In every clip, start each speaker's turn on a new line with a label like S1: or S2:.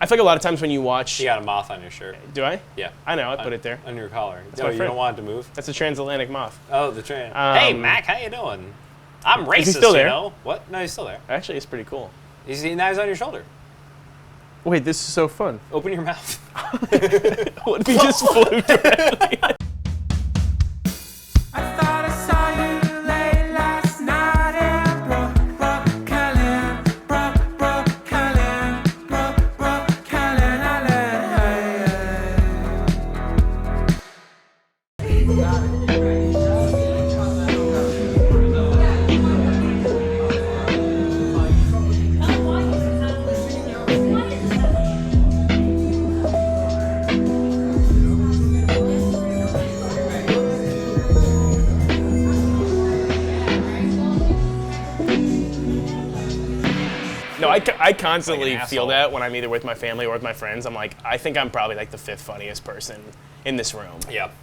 S1: I feel like a lot of times when you watch...
S2: You got a moth on your shirt.
S1: Do I?
S2: Yeah.
S1: I know, I put it there.
S2: On your collar.
S1: That's
S2: Oh,
S1: my
S2: you
S1: friend.
S2: don't want it to move?
S1: That's a transatlantic moth.
S2: Oh, the train. Hey, Mac, how you doing? I'm racist,
S1: is he still there?
S2: you know? What? No, he's still there.
S1: Actually, it's pretty cool.
S2: Now he's on your shoulder.
S1: Wait, this is so fun.
S2: Open your mouth.
S1: What if he just flew directly? No, I constantly feel that when I'm either with my family or with my friends. I'm like, I think I'm probably like the 5th funniest person in this room.
S2: Yep.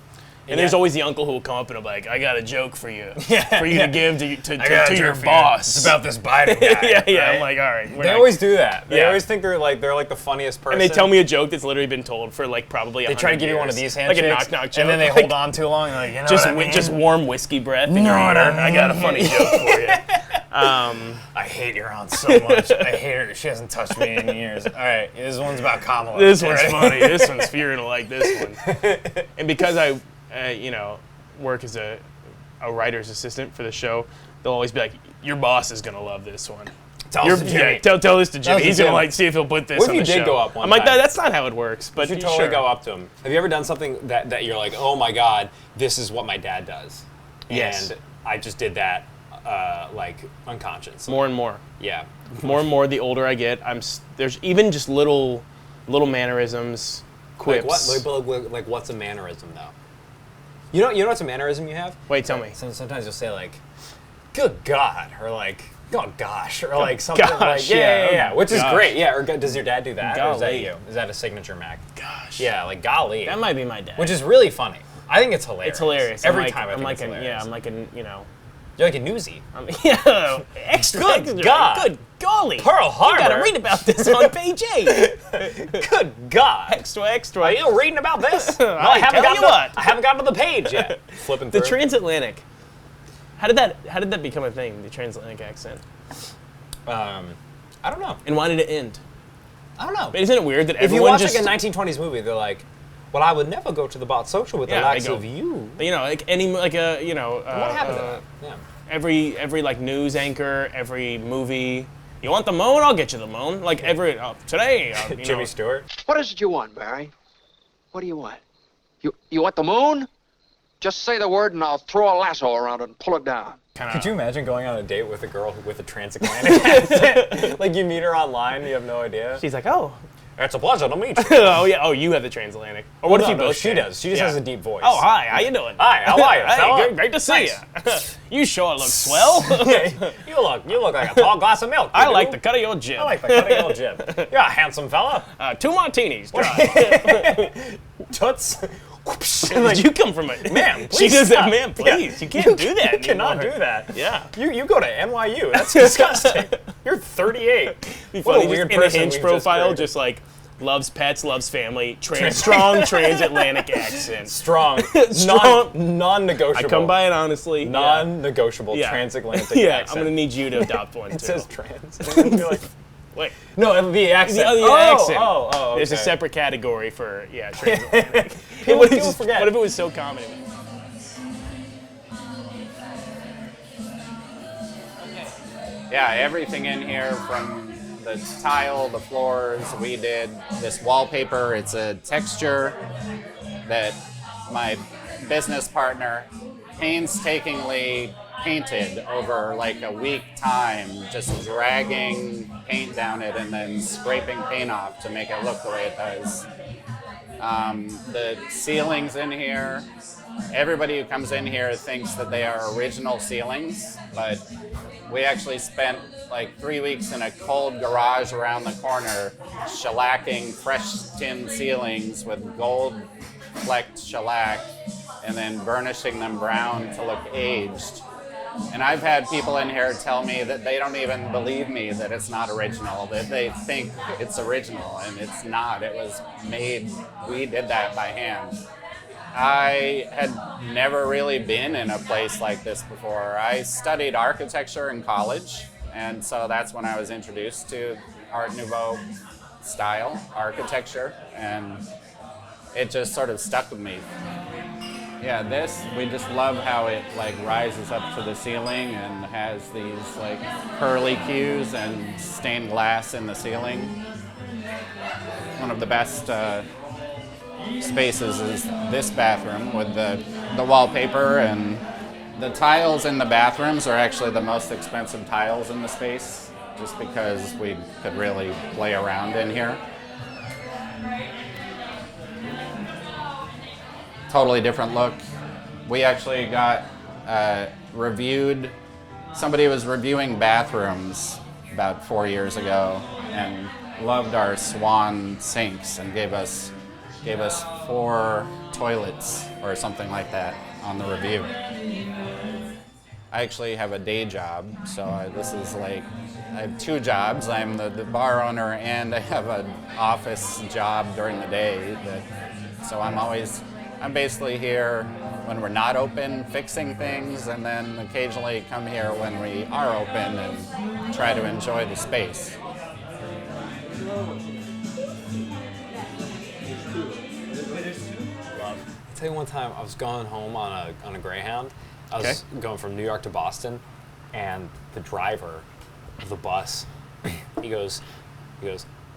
S1: And there's always the uncle who will come up and be like, I got a joke for you.
S2: Yeah,
S1: for you to give to your boss.
S2: It's about this Biden guy.
S1: Yeah.
S2: Right?
S1: I'm like, all right.
S2: They always do that. They always think they're like the funniest person.
S1: And they tell me a joke that's literally been told for like probably 100
S2: They try to give you one of these handshakes.
S1: Like a knock-knock joke.
S2: And then they hold on too long. Like, you know what I mean?
S1: Just warm whiskey breath in your ear. I got a funny joke for you.
S2: I hate your aunt so much. I hate her. She hasn't touched me in years. All right, this one's about Kamala.
S1: This one's funny. This one's you're gonna like this one. And because I work as a writer's assistant for the show, they'll always be like, your boss is gonna love this one.
S2: Tell this to Jimmy.
S1: Yeah, tell this to Jimmy. He's gonna see if he'll put this on the show.
S2: What if you did go up one
S1: I'm like,
S2: time?
S1: that's not how it works. But
S2: you should totally go up to him. Have you ever done something that you're like, oh my god, this is what my dad does?
S1: Yes.
S2: And I just did that, like unconscious.
S1: More and more.
S2: Yeah.
S1: More and more. The older I get, there's even just little mannerisms, quips.
S2: Like what's a mannerism though? You know what's a mannerism you have?
S1: Wait, tell me.
S2: Sometimes you'll say like, "Good God," or like, "Oh gosh," or like something
S1: gosh,
S2: like, yeah, which is
S1: gosh.
S2: great. Yeah. Or does your dad do that? Or is that
S1: Golly.
S2: you? Is that a signature Mac?
S1: Gosh.
S2: Yeah, like golly.
S1: That might be my dad.
S2: Which is really funny. I think it's hilarious.
S1: It's hilarious.
S2: Every time I think
S1: like
S2: it's hilarious.
S1: Yeah, I'm like
S2: You're like a Newsie.
S1: extra.
S2: Good God.
S1: Good golly.
S2: Pearl Harbor.
S1: You gotta read about this on page 8.
S2: Good God.
S1: Extra.
S2: Are you reading about this? No,
S1: I
S2: haven't gotten to the page yet. Flipping
S1: The
S2: through.
S1: transatlantic. How did that become a thing? The transatlantic accent.
S2: I don't know.
S1: And why did it end?
S2: I don't know.
S1: But isn't it weird that
S2: If you
S1: everyone
S2: watch
S1: just
S2: like a 1920s movie, they're like, "Well, I would never go to the Bot Social with the likes of you."
S1: like any like a
S2: What happened to that? Yeah.
S1: every like news anchor, every movie. You want the moan? I'll get you the moan. Like today,
S2: Jimmy Stewart.
S3: What is it you want, Barry? What do you want? You want the moon? Just say the word and I'll throw a lasso around it and pull it down.
S2: Could you imagine going on a date with a girl with a transatlantic accent? Like you meet her online, you have no idea.
S1: She's like, oh.
S2: It's a pleasure to meet you.
S1: Oh yeah. Oh, you have the transatlantic. Or what if you both?
S2: She
S1: can?
S2: does. She just has a deep voice.
S1: Oh hi, how you doing?
S2: Hi, how are you, fella?
S1: Hey, great to see you. You sure look swell.
S2: You look like a tall glass of milk.
S1: I like the cut of your jib.
S2: I like the cut of your jib. You're a handsome fella.
S1: 2 martinis. Dry.
S2: Toots.
S1: Did you come from a
S2: man?
S1: She
S2: Please
S1: does
S2: stop.
S1: that, man. Please, you can't do that.
S2: You cannot
S1: anymore.
S2: do that.
S1: Yeah.
S2: You go to NYU. That's disgusting. You're 38. What a weird
S1: in a
S2: person
S1: Hinge
S2: we've
S1: profile,
S2: just
S1: just like loves pets, loves family, strong transatlantic accent.
S2: Strong. Non-negotiable.
S1: I come by it honestly.
S2: Non-negotiable transatlantic accent.
S1: Yeah, I'm gonna need you to adopt one too.
S2: It says trans. And be like,
S1: wait.
S2: No, it would be accent.
S1: The accent.
S2: Oh, okay.
S1: There's a separate category for transatlantic.
S2: People forget.
S1: What if it was so common?
S4: Yeah, everything in here from the tile, the floors, we did this wallpaper. It's a texture that my business partner painstakingly painted over like a week time, just dragging paint down it and then scraping paint off to make it look the way it does. The ceilings in here, everybody who comes in here thinks that they are original ceilings, but we actually spent like 3 weeks in a cold garage around the corner shellacking fresh tin ceilings with gold flecked shellac and then burnishing them brown to look aged And I've had people in here tell me that they don't even believe me that it's not original, that they think it's original, and it's not. It was made, we did that by hand. I had never really been in a place like this before. I studied architecture in college, and so that's when I was introduced to Art Nouveau style architecture, and it just sort of stuck with me. Yeah, this, we just love how it like rises up to the ceiling and has these like curly cues and stained glass in the ceiling. One of the best spaces is this bathroom with the wallpaper, and the tiles in the bathrooms are actually the most expensive tiles in the space, just because we could really play around in here. Totally different look. We actually got reviewed, somebody was reviewing bathrooms about 4 years ago and loved our swan sinks and gave us 4 toilets or something like that on the review. I actually have a day job, so this is like, I have 2 jobs. I'm the bar owner and I have an office job during the day. So I'm basically here when we're not open, fixing things, and then occasionally come here when we are open and try to enjoy the space.
S5: I'll tell you one time I was going home on a Greyhound. I was going from New York to Boston, and the driver of the bus, he goes,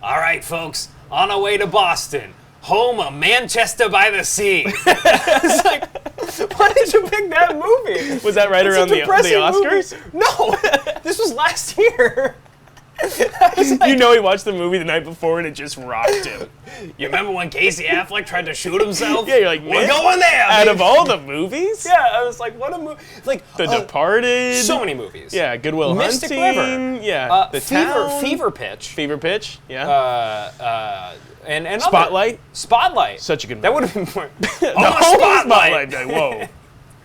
S5: "All right, folks, on our way to Boston, home of Manchester by the Sea." It's like, why did you pick that movie?
S1: Was that right around the Oscars?
S5: Movie. No, this was last year.
S1: You know he watched the movie the night before and it just rocked him.
S5: You remember when Casey Affleck tried to shoot himself?
S1: Yeah, you're like,
S5: we're going there.
S1: Out of all the movies?
S5: Yeah, I was like, what a movie. Like
S1: The Departed.
S5: So many movies.
S1: Yeah, Good Will
S5: Mystic
S1: Hunting.
S5: River.
S1: Yeah, The Town.
S5: Fever Pitch.
S1: Fever Pitch, yeah.
S5: And
S1: Spotlight.
S5: Spotlight.
S1: Such a good movie.
S5: That would have been more.
S1: Spotlight. Like, whoa.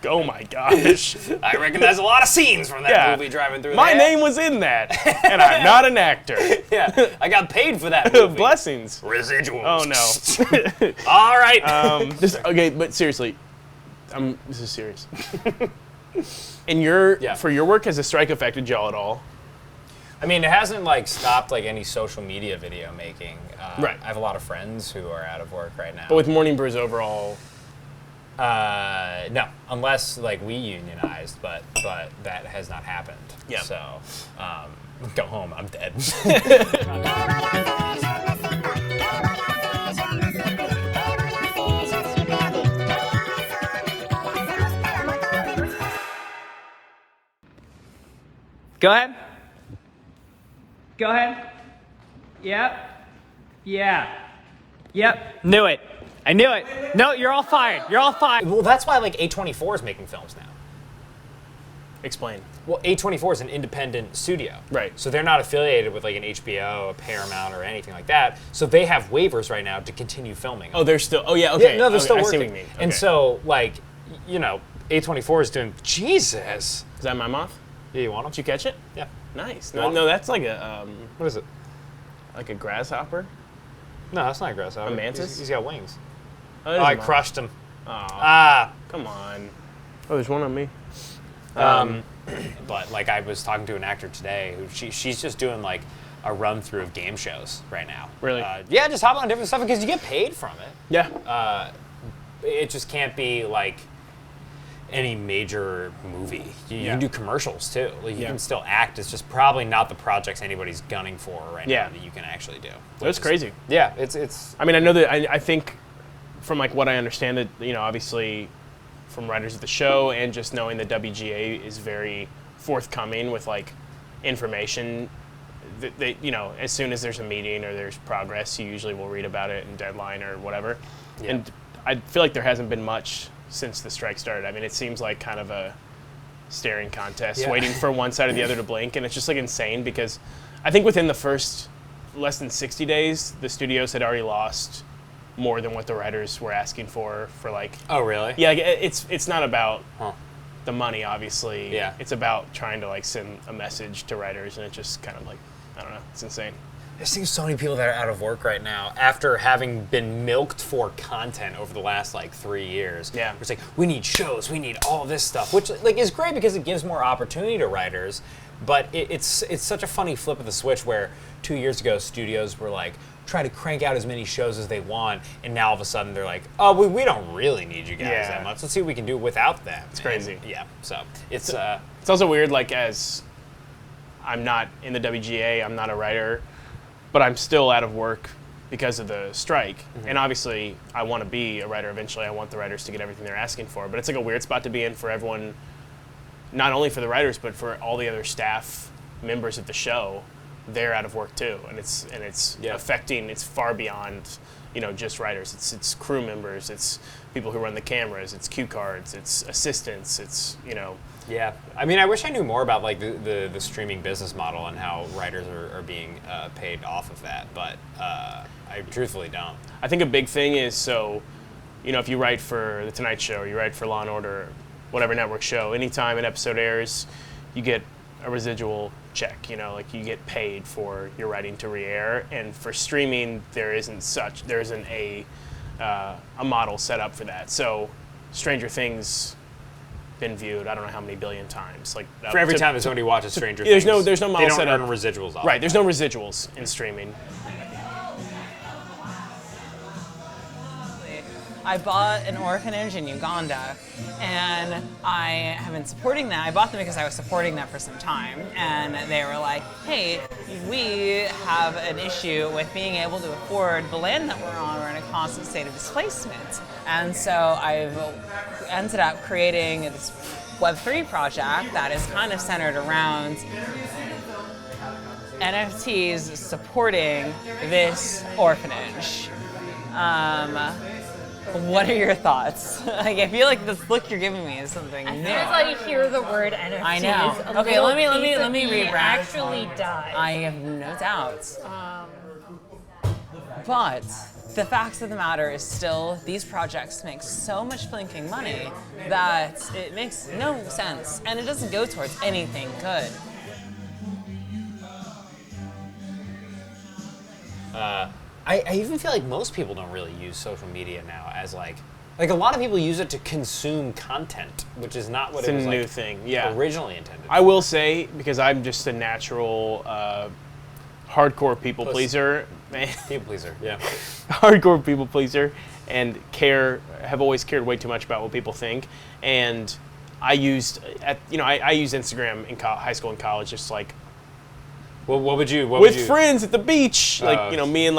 S1: Oh my gosh.
S5: I recognize a lot of scenes from that movie driving through
S1: My
S5: there.
S1: name was in that, and I'm not an actor.
S5: Yeah, I got paid for that movie.
S1: Blessings.
S5: Residuals.
S1: Oh no.
S5: All right.
S1: Okay, but seriously, this is serious. For your work, has the strike affected y'all at all?
S5: I mean, it hasn't like stopped like any social media video making.
S1: Right.
S5: I have a lot of friends who are out of work right now.
S1: But with Morning Brew's overall,
S5: no, unless like we unionized, but that has not happened.
S1: Yeah.
S5: So, go home. I'm dead.
S6: Go ahead. Go ahead. Yep. Yeah. Yep. Knew it. I knew it. No, you're all fired. You're all fired.
S5: Well, that's why like A24 is making films now.
S1: explain.
S5: Well, A24 is an independent studio.
S1: Right.
S5: So they're not affiliated with like an HBO, a Paramount, or anything like that. So they have waivers right now to continue filming.
S1: Oh, they're still. Oh, yeah. Okay.
S5: Yeah, no, they're still
S1: I
S5: working.
S1: see what you mean. Okay.
S5: And so, like, you know, A24 is doing. Jesus.
S1: Is that my moth?
S5: Yeah, you want them?
S1: Did you catch it?
S5: Yeah.
S1: Nice.
S5: Want
S1: No, that's like a
S5: What is it?
S1: like a grasshopper.
S5: No, that's not a grasshopper.
S1: A mantis?
S5: He's got wings.
S1: Oh,
S5: Oh, I crushed him.
S1: Oh,
S5: Ah.
S1: come on. Oh, there's one on me.
S5: But like, I was talking to an actor today who she's just doing like a run through of game shows right now.
S1: Really?
S5: Yeah, just hop on different stuff because you get paid from it.
S1: Yeah.
S5: It just can't be like any major movie. You can do commercials too. Like you can still act. It's just probably not the projects anybody's gunning for right now that you can actually do.
S1: That's crazy.
S5: Yeah, it's.
S1: I mean, I know that I think from like what I understand that, you know, obviously from writers of the show and just knowing that WGA is very forthcoming with like information that they, you know, as soon as there's a meeting or there's progress, you usually will read about it in Deadline or whatever. Yeah. And I feel like there hasn't been much since the strike started. I mean, it seems like kind of a staring contest, waiting for one side or the other to blink, and it's just like insane because I think within the first less than 60 days, the studios had already lost more than what the writers were asking for like.
S5: Oh, really?
S1: Yeah, like it's not about the money, obviously.
S5: Yeah.
S1: It's about trying to like send a message to writers, and it just kind of like, I don't know, it's insane.
S5: There's so many people that are out of work right now after having been milked for content over the last like 3 years.
S1: Yeah.
S5: It's like, we need shows, we need all this stuff, which like is great because it gives more opportunity to writers, but it's such a funny flip of the switch where 2 years ago studios were like, try to crank out as many shows as they want, and now all of a sudden they're like, oh, we don't really need you guys that much. Let's see what we can do without them.
S1: It's crazy.
S5: And, yeah, so it's
S1: also weird, like, as I'm not in the WGA, I'm not a writer, but I'm still out of work because of the strike. And obviously, I want to be a writer eventually. I want the writers to get everything they're asking for. But it's like a weird spot to be in for everyone, not only for the writers, but for all the other staff members of the show. They're out of work too, and it's affecting. It's far beyond, just writers. It's crew members. It's people who run the cameras. It's cue cards. It's assistants. It's
S5: Yeah, I mean, I wish I knew more about like the streaming business model and how writers are being paid off of that, but I truthfully don't.
S1: I think a big thing is if you write for The Tonight Show or you write for Law & Order, whatever network show, anytime an episode airs, you get a residual check, like you get paid for your writing to re-air, and for streaming there isn't a model set up for that. So Stranger Things been viewed I don't know how many billion times. Like
S5: for every time that somebody watches Stranger
S1: Things,
S5: Things,
S1: there's no model
S5: they don't
S1: set
S5: earn
S1: up.
S5: Residuals off.
S1: Right, there's no residuals in streaming.
S7: I bought an orphanage in Uganda, and I have been supporting that. I bought them because I was supporting them for some time, and they were like, hey, we have an issue with being able to afford the land that we're on. We're in a constant state of displacement. And so I've ended up creating this Web3 project that is kind of centered around NFTs supporting this orphanage. What are your thoughts? Like, I feel like this look you're giving me is something new.
S8: As I hear the word NFTs,
S7: I know.
S8: a
S7: Okay, let
S8: little
S7: me
S8: piece of
S7: read
S8: actually dies.
S7: I have no doubt. But the fact of the matter is still, these projects make so much blinking money that it makes no sense, and it doesn't go towards anything good.
S5: I even feel like most people don't really use social media now as like a lot of people use it to consume content, which is not what
S1: It's
S5: it was
S1: a new
S5: like
S1: thing, yeah.
S5: originally intended.
S1: I will say, because I'm just a natural hardcore people pleaser, man.
S5: People pleaser, yeah.
S1: Hardcore people pleaser, and have always cared way too much about what people think. And I used Instagram in high school and college, just like
S5: What would you?
S1: friends at the beach, me and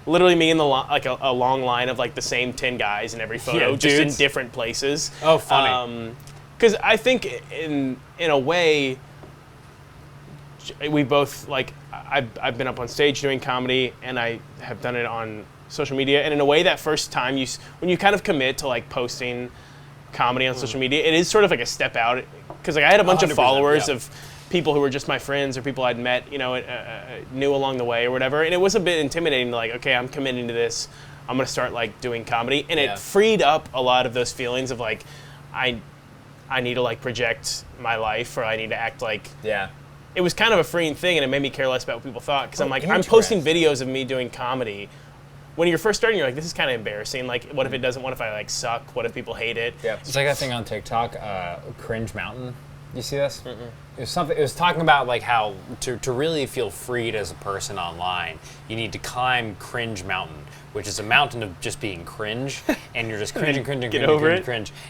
S1: literally me in the a long line of like the same 10 guys in every photo, just in different places.
S5: Oh, funny.
S1: Because I think in a way, we both I've been up on stage doing comedy, and I have done it on social media. And in a way, that first time when you kind of commit to like posting comedy on social media, it is sort of like a step out. Because I had a bunch of followers of people who were just my friends or people I'd met, knew along the way or whatever. And it was a bit intimidating, like, okay, I'm committing to this. I'm going to start doing comedy. And it freed up a lot of those feelings of like, I need to project my life, or I need to act like.
S5: Yeah.
S1: It was kind of a freeing thing, and it made me care less about what people thought. Because I'm posting videos of me doing comedy. When you're first starting, you're like, this is kind of embarrassing. Like, what if it doesn't? What if I suck? What if people hate it?
S5: Yeah.
S2: It's like that thing on TikTok, Cringe Mountain. You see this? It was talking about how to really feel freed as a person online, you need to climb Cringe Mountain, which is a mountain of just being cringe, and you're just cringe.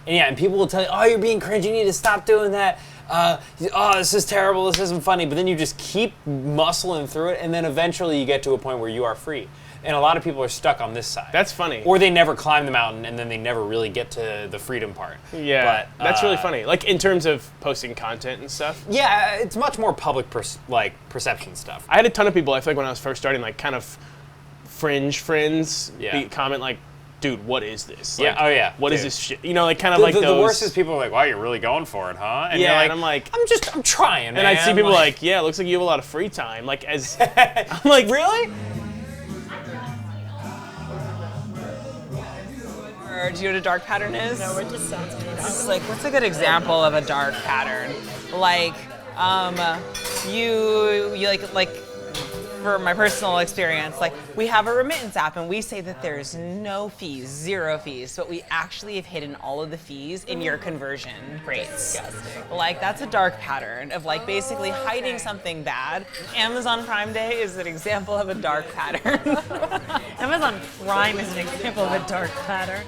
S2: And people will tell you, oh, you're being cringe, you need to stop doing that. Oh, this is terrible, this isn't funny. But then you just keep muscling through it, and then eventually you get to a point where you are free. And a lot of people are stuck on this side.
S1: That's funny.
S2: Or they never climb the mountain, and then they never really get to the freedom part.
S1: Yeah, but, that's really funny. Like, in terms of posting content and stuff.
S2: Yeah, it's much more public perception stuff.
S1: I had a ton of people, I feel like when I was first starting, kind of fringe friends comment dude, what is this? What is this shit?
S2: The
S1: those.
S2: The worst is people are like, wow, you're really going for it, huh? And you're
S1: and I'm like,
S2: I'm trying, man.
S1: And I'd see people it looks like you have a lot of free time. I'm like,
S2: really?
S7: Or do you know what a dark pattern is?
S8: No, it just sounds made up.
S7: It's like, what's a good example of a dark pattern? Like, you like for my personal experience, like we have a remittance app and we say that there's no fees, 0 fees, but we actually have hidden all of the fees in your conversion rates.
S8: Disgusting.
S7: Like that's a dark pattern of like basically hiding something bad. Amazon Prime Day is an example of a dark pattern.
S8: Amazon Prime is an example of a dark pattern.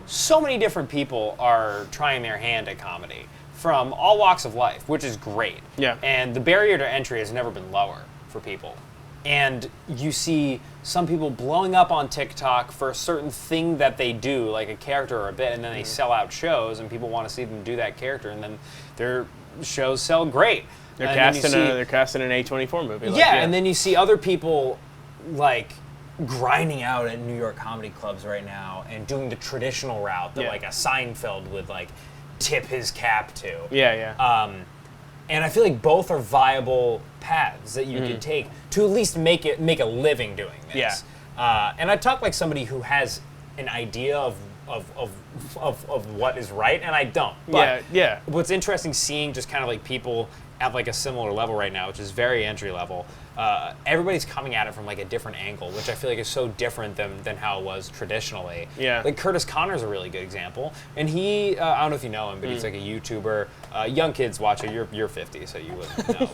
S2: So many different people are trying their hand at comedy from all walks of life, which is great.
S1: Yeah.
S2: And the barrier to entry has never been lower for people. And you see some people blowing up on TikTok for a certain thing that they do, like a character or a bit, and then they sell out shows, and people want to see them do that character, and then their shows sell great.
S1: They're
S2: And then
S1: they're casting an A24 movie. Like,
S2: yeah, and then you see other people like grinding out at New York comedy clubs right now and doing the traditional route that like a Seinfeld would like tip his cap to.
S1: Yeah.
S2: And I feel like both are viable paths that you can take to at least make a living doing this.
S1: Yeah.
S2: And I talk like somebody who has an idea of what is right, and I don't. But
S1: yeah.
S2: What's interesting seeing just kind of like people at like a similar level right now, which is very entry level. Everybody's coming at it from like a different angle, which I feel like is so different than how it was traditionally.
S1: Yeah.
S2: Like Curtis Connor's a really good example, and he I don't know if you know him, but he's like a YouTuber. Young kids watch it. You're 50, so you wouldn't know.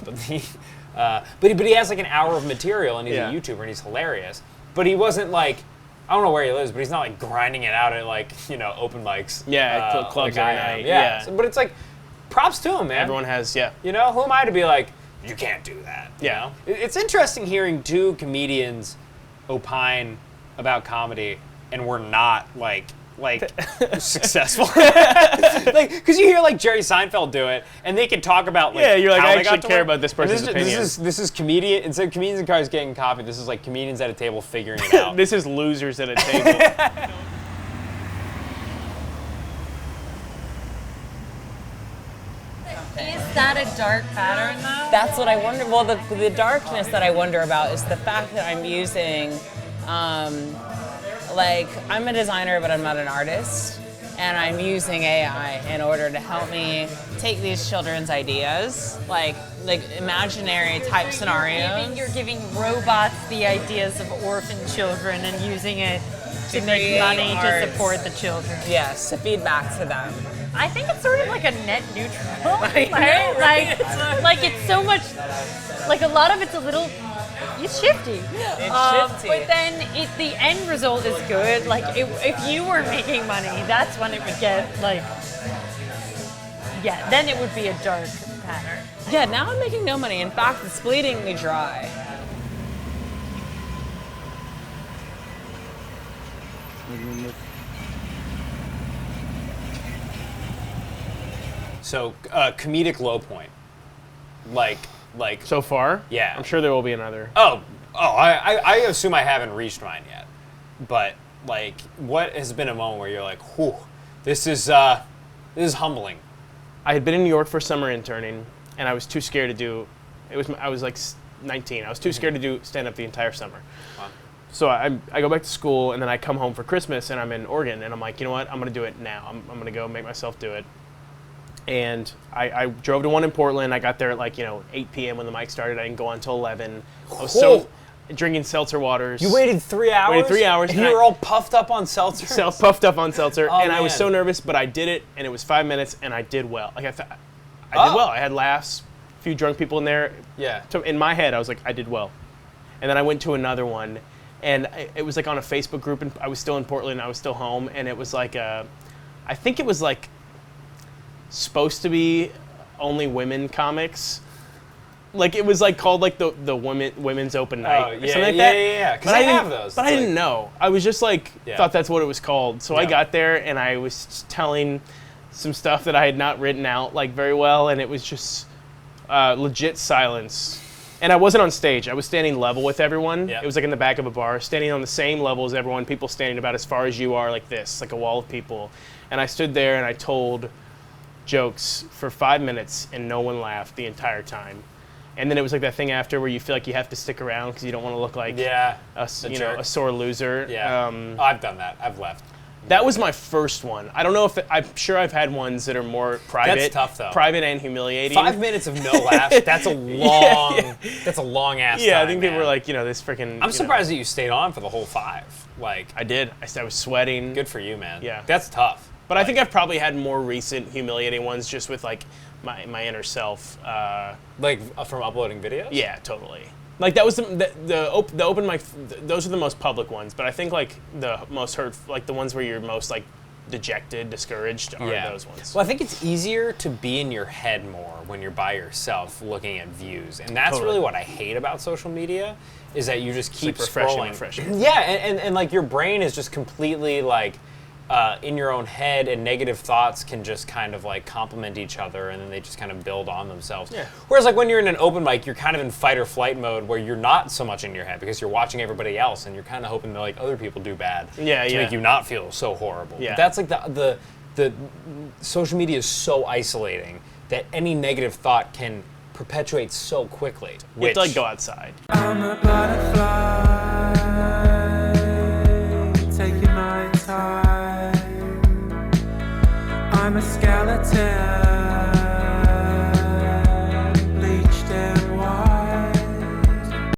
S2: But he has like an hour of material, and he's a YouTuber, and he's hilarious. But he wasn't like, I don't know where he lives, but he's not like grinding it out at like
S1: Clubs
S2: like
S1: every
S2: I am.
S1: night.
S2: Yeah. So, but it's like, props to him, man.
S1: Everyone has,
S2: You know, who am I to be like, you can't do that? You know? It's interesting hearing two comedians opine about comedy, and we're not like successful. Like, because you hear like Jerry Seinfeld do it, and they can talk about like,
S1: you're like,
S2: how
S1: I
S2: they got
S1: actually
S2: to
S1: care
S2: where-
S1: about this person's opinion.
S2: This is comedian, instead of comedians in cars getting coffee, this is like comedians at a table figuring it out.
S1: This is losers at a table.
S8: Is that a dark pattern though?
S7: That's what I wonder. Well, the darkness that I wonder about is the fact that I'm using, like, I'm a designer, but I'm not an artist. And I'm using AI in order to help me take these children's ideas, like imaginary type scenarios.
S8: You're giving robots the ideas of orphan children and using it to make
S7: create
S8: money to
S7: art.
S8: support the children.
S7: Yes, to feed back to them.
S8: I think it's sort of like a net neutral.
S7: I know, right?
S8: Like it's so much, like a lot of it's a little, it's shifty.
S7: Shifty.
S8: But then the end result is good. Like if you were making money, that's when it would get like, yeah, then it would be a dark pattern.
S7: Yeah, now I'm making no money. In fact, it's bleeding me dry.
S2: So, comedic low point, like
S1: So far?
S2: Yeah.
S1: I'm sure there will be another.
S2: I assume I haven't reached mine yet, but like, what has been a moment where you're like, whew, this is humbling.
S1: I had been in New York for summer interning, and I was too scared to do. I was like 19. I was too scared to do stand up the entire summer.
S2: Wow.
S1: So I go back to school, and then I come home for Christmas, and I'm in Oregon, and I'm like, you know what? I'm gonna do it now. I'm gonna go make myself do it. And I drove to one in Portland. I got there at like 8 p.m. when the mic started. I didn't go on until 11. I was so drinking seltzer waters.
S2: You waited 3 hours?
S1: Waited 3 hours.
S2: And you were all puffed up on seltzer?
S1: Puffed up on seltzer.
S2: Oh,
S1: and I was
S2: man.
S1: so nervous, but I did it, and it was 5 minutes, and I did well. Like I did well. I had laughs, a few drunk people in there.
S2: Yeah.
S1: So in my head, I was like, I did well. And then I went to another one, and it was like on a Facebook group, and I was still in Portland. I was still home, and it was like I think it was like supposed to be only women comics. Like it was like called like the women's open night or something like that.
S2: Yeah. Because
S1: But
S2: I
S1: didn't-
S2: have those.
S1: But I didn't know. I was just like thought that's what it was called. So I
S2: Yeah.
S1: got there and I was telling some stuff that I had not written out like very well, and it was just legit silence. And I wasn't on stage. I was standing level with everyone.
S2: Yeah.
S1: It was like in the back of a bar, standing on the same level as everyone. People standing about as far as you are, like this, like a wall of people. And I stood there and I told jokes for 5 minutes, and no one laughed the entire time. And then it was like that thing after where you feel like you have to stick around because you don't want to look like
S2: Yeah.
S1: a sore loser.
S2: Yeah. I've done that. I've left.
S1: That was my first one. I don't know if I'm sure I've had ones that are more private.
S2: That's tough though.
S1: Private and humiliating.
S2: 5 minutes of no laughs. That's a long. That's a long ass.
S1: Yeah,
S2: time,
S1: I think people
S2: man.
S1: were like, this freaking.
S2: I'm surprised that you stayed on for the whole 5. Like,
S1: I did. I was sweating.
S2: good for you, man.
S1: Yeah.
S2: That's tough.
S1: But I think I've probably had more recent humiliating ones just with like my inner self.
S2: From uploading videos.
S1: Yeah, totally. Like that was the open mic. Those are the most public ones. But I think like the most hurt, like the ones where you're most like dejected, discouraged, are those ones.
S2: Well, I think it's easier to be in your head more when you're by yourself looking at views, and that's really what I hate about social media, is that you just keep scrolling. Yeah, and like your brain is just completely like in your own head, and negative thoughts can just kind of like complement each other, and then they just kind of build on themselves.
S1: Yeah.
S2: Whereas like when you're in an open mic, you're kind of in fight or flight mode where you're not so much in your head because you're watching everybody else and you're kind of hoping that like other people do bad to make you not feel so horrible.
S1: Yeah.
S2: But that's like the social media is so isolating that any negative thought can perpetuate so quickly.
S1: You have to like go outside.
S9: I'm a butterfly, taking my time. I'm a skeleton.